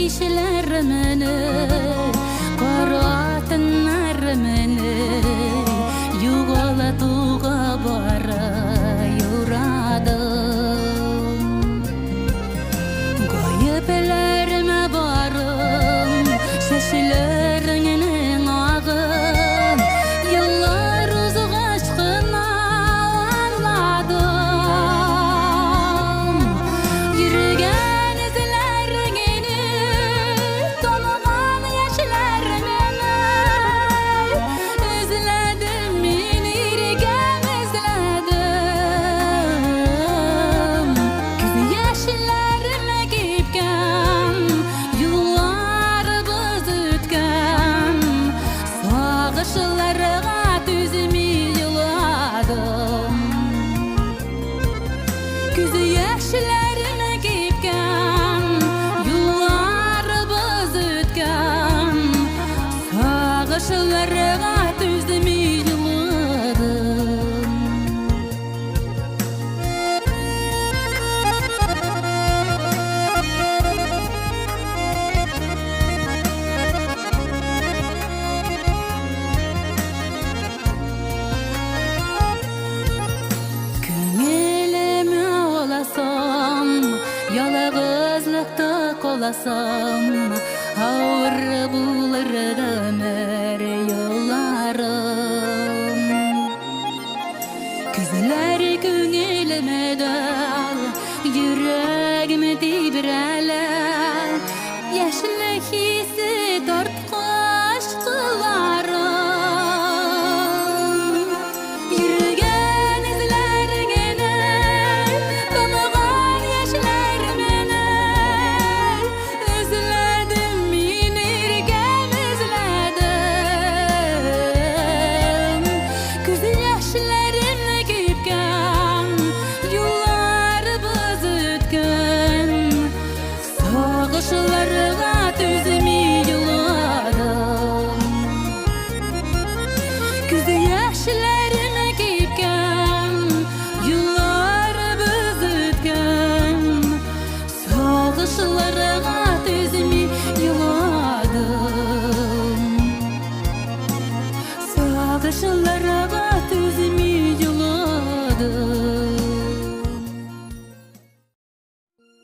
işler meni, qaratınlar meni, yuğalatuğa bara yuradım. Gayiplerime barım, seslerinin ağım, yıllar uzak aşkına anladım. Yürügen izlerini, donagan yaşlarını izledim, minirgem izledim. Göz yaşlarıma gipken, yıllar biz ötken, sağışlarga tüzümi yıladım. Göz yaşlarıma gipken, yıllar biz ötken, sağışlarga tüzümi yıladım. Köngülüme olasam, yalağızlıkta kolasam, ağır bulur ömür yollarım. Güzeller köngülüme dal, yüreğime dibreler, yaşlı hissi tortqan